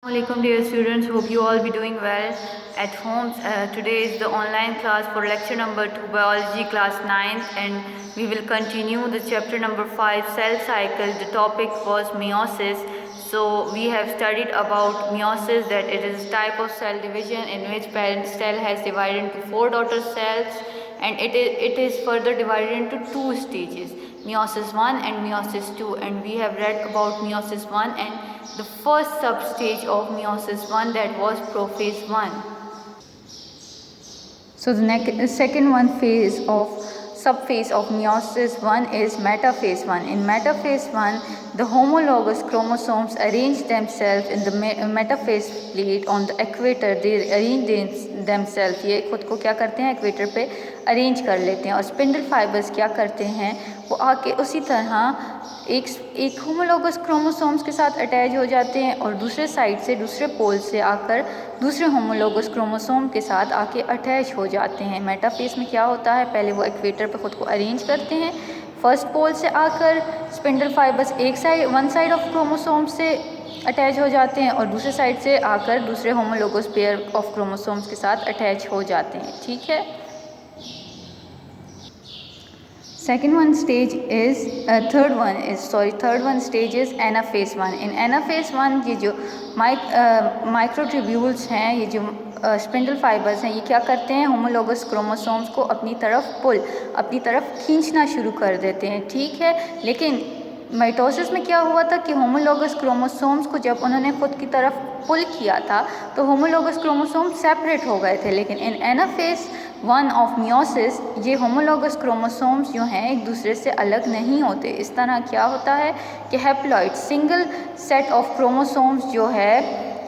Assalamualaikum dear students, hope you all be doing well at home. Today is the online class for lecture number 2 biology class 9th and we will continue the chapter number 5 cell cycle. The topic was meiosis. So we have studied about meiosis, that it is a type of cell division in which parent cell has divided into 4 daughter cells and it is further divided into 2 stages, meiosis 1 and meiosis 2, and we have read about meiosis 1 and the first substage of meiosis 1, that was prophase 1. So the second subphase of meiosis 1 is metaphase 1. In metaphase 1, the homologous chromosomes arrange themselves in the metaphase plate on the equator. They arrange themselves, ये खुद को क्या करते हैं, equator पे arrange कर लेते हैं. और स्पिंडल फाइबर्स क्या करते हैं, वो आके उसी तरह एक होमोलोगस क्रोमोसोम्स के साथ अटैच हो जाते हैं और दूसरे साइड से, दूसरे पोल से आकर दूसरे होमोलोगस क्रोमोसोम के साथ आके अटैच हो जाते हैं. मेटाफेज में क्या होता है, पहले वो इक्वेटर पे ख़ुद को अरेंज करते हैं. फर्स्ट पोल से आकर spindle fibres one side of chromosome से अटैच हो जाते हैं और दूसरे साइड से आकर दूसरे होमोलोगस पेयर ऑफ क्रोमोसोम्स के साथ अटैच हो जाते हैं. ठीक है. Third one stage is anaphase 1. In anaphase 1 ये जो माइक्रोट्यूब्यूल्स हैं, ये जो स्पिंडल फाइबर्स हैं, ये क्या करते हैं, होमोलोगस क्रोमोसोम्स को अपनी तरफ खींचना शुरू कर देते हैं. ठीक है. लेकिन माइटोसिस में क्या हुआ था कि होमोलोगस क्रोमोसोम्स को जब उन्होंने खुद की तरफ पुल किया था तो होमोलोगस क्रोमोसोम सेपरेट हो गए थे. लेकिन इन एनाफेज 1 ऑफ मियोसिस ये होमोलोगस क्रोमोसोम्स जो हैं एक दूसरे से अलग नहीं होते. इस तरह क्या होता है कि haploid single set of chromosomes जो है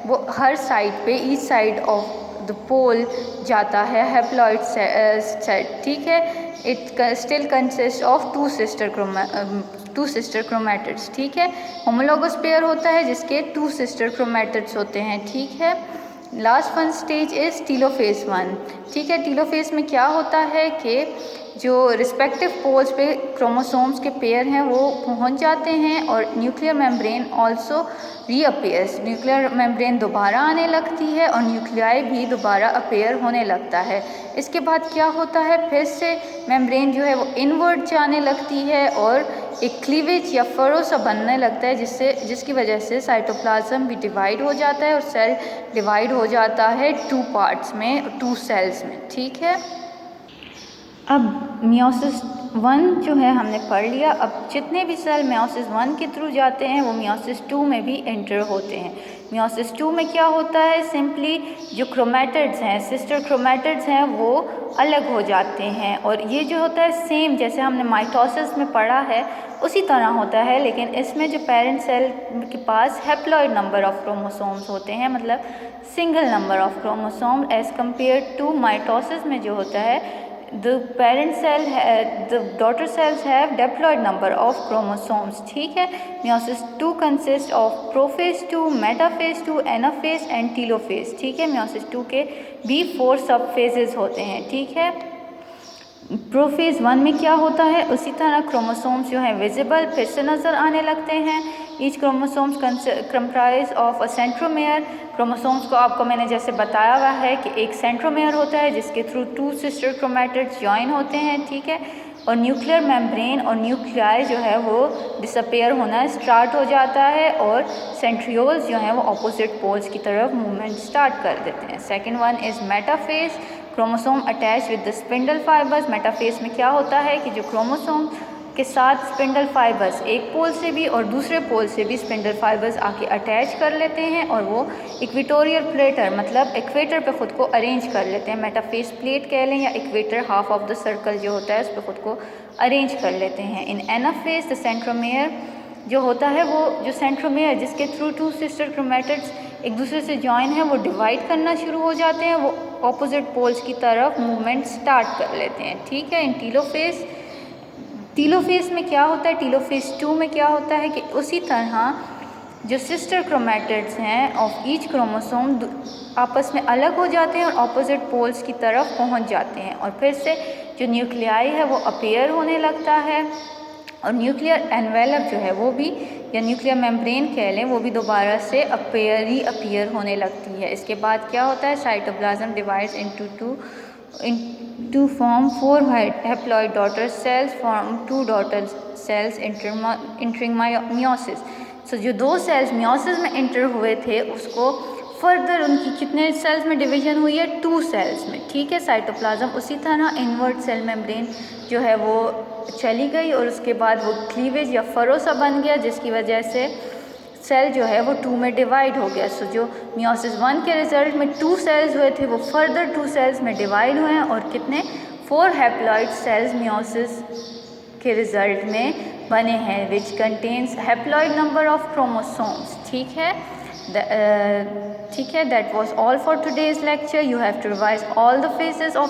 वो हर साइड पे, each side of the pole जाता है हैप्लॉइड सेट. ठीक है. It still consist of two sister chromatids. ठीक है. होमोलोगस पेयर होता है जिसके 2 सिस्टर क्रोमैटिड्स होते हैं. ठीक है. Last one stage is telophase 1. ठीक है. टीलोफेज में क्या होता है कि जो रिस्पेक्टिव पोल्स पे क्रोमोसोम्स के पेयर हैं वो पहुंच जाते हैं और nuclear membrane also reappears. Nuclear membrane दोबारा आने लगती है और न्यूक्लियाई भी दोबारा अपेयर होने लगता है. इसके बाद क्या होता है, फिर से मेम्ब्रेन जो है वो इनवर्ड जाने लगती है और एक क्लीवेज या फरो सा बनने लगता है जिसकी वजह से साइटोप्लाज्म भी डिवाइड हो जाता है और सेल डिवाइड हो जाता है 2 पार्ट्स में, 2 सेल्स में. ठीक है. अब मियोसिस 1 जो है हमने पढ़ लिया. अब जितने भी सेल मियोसिस 1 के थ्रू जाते हैं वो मियोसिस 2 में भी एंटर होते हैं. मियोसिस 2 में क्या होता है, सिंपली जो क्रोमैटिड्स हैं, सिस्टर क्रोमैटिड्स हैं, वो अलग हो जाते हैं. और ये जो होता है सेम जैसे हमने माइटोसिस में पढ़ा है उसी तरह होता है. लेकिन इसमें जो पेरेंट सेल के पास हैप्लॉइड नंबर ऑफ क्रोमोसोम्स होते हैं, मतलब single number of chromosome, as compare to mitosis में जो होता है the daughter cells have diploid number of chromosomes. ठीक है. meiosis 2 consists of prophase 2, metaphase 2, anaphase and telophase. ठीक है. meiosis 2 के भी 4 सब phases होते हैं. ठीक है. प्रोफेज 1 में क्या होता है, उसी तरह क्रोमोसोम्स जो हैं विजिबल फिर से नज़र आने लगते हैं. Each chromosomes comprise of a centromere. Chromosomes को आपको मैंने जैसे बताया हुआ है कि एक सेंट्रोमेयर होता है जिसके थ्रू 2 सिस्टर क्रोमैटिड्स ज्वाइन होते हैं. ठीक है. और न्यूक्लियर मेम्ब्रेन और न्यूक्लियाई जो है वो डिसअपेयर होना स्टार्ट हो जाता है और सेंट्रियोल्स जो हैं वो ऑपोजिट पोल्स की तरफ मूवमेंट स्टार्ट कर देते हैं. Second one is metaphase. Chromosome attach with the spindle fibres. Metaphase में क्या होता है कि जो क्रोमोसोम के साथ स्पिंडल फाइबर्स एक पोल से भी और दूसरे पोल से भी स्पिंडल फाइबर्स आके अटैच कर लेते हैं और वो इक्वेटोरियल प्लेटर, मतलब इक्वेटर पे ख़ुद को अरेंज कर लेते हैं. मेटाफेज प्लेट कह लें या equator, half of the circle जो होता है उस पर ख़ुद को अरेंज कर लेते हैं. इन एनाफेज द सेंट्रोमेयर जो होता है, वो जो सेंट्रोमेयर जिसके थ्रू 2 सिस्टर क्रोमैटिड्स एक दूसरे से जॉइन है वो डिवाइड करना शुरू हो जाते हैं, वो ऑपोजिट पोल्स की तरफ मूवमेंट स्टार्ट कर लेते हैं. ठीक है. इन टीलोफेज में क्या होता है, टीलोफेज 2 में क्या होता है कि उसी तरह जो सिस्टर क्रोमैटिड्स हैं ऑफ ईच क्रोमोसोम आपस में अलग हो जाते हैं और ऑपोजिट पोल्स की तरफ पहुंच जाते हैं और फिर से जो न्यूक्लियाई है वो अपेयर होने लगता है और न्यूक्लियर एनवेलप जो है वो भी या न्यूक्लियर मेम्ब्रेन कह लें, वो भी दोबारा से अपीयर होने लगती है। इसके बाद क्या होता है, cytoplasm divides into form 4 haploid daughter cells form 2 daughter cells entering meiosis। सो जो 2 सेल्स मियोसिस में इंटर हुए थे उसको फर्दर उनकी कितने सेल्स में डिवीजन हुई है, 2 सेल्स में, ठीक है, साइटोप्लाज्म। उसी तरह इनवर्ट सेल मेम्ब्रेन जो है वो चली गई और उसके बाद वो क्लीवेज या फरो सा बन गया, जिसकी वजह से सेल जो है वो 2 में डिवाइड हो गया। सो जो मियोसिस 1 के रिजल्ट में 2 सेल्स हुए थे वो फर्दर 2 सेल्स में डिवाइड हुए हैं और कितने 4 हैप्लॉइड सेल्स मियोसिस के रिजल्ट में बने हैं, which contains haploid number of chromosomes. ठीक है, that was all for today's lecture. You have to revise all the phases of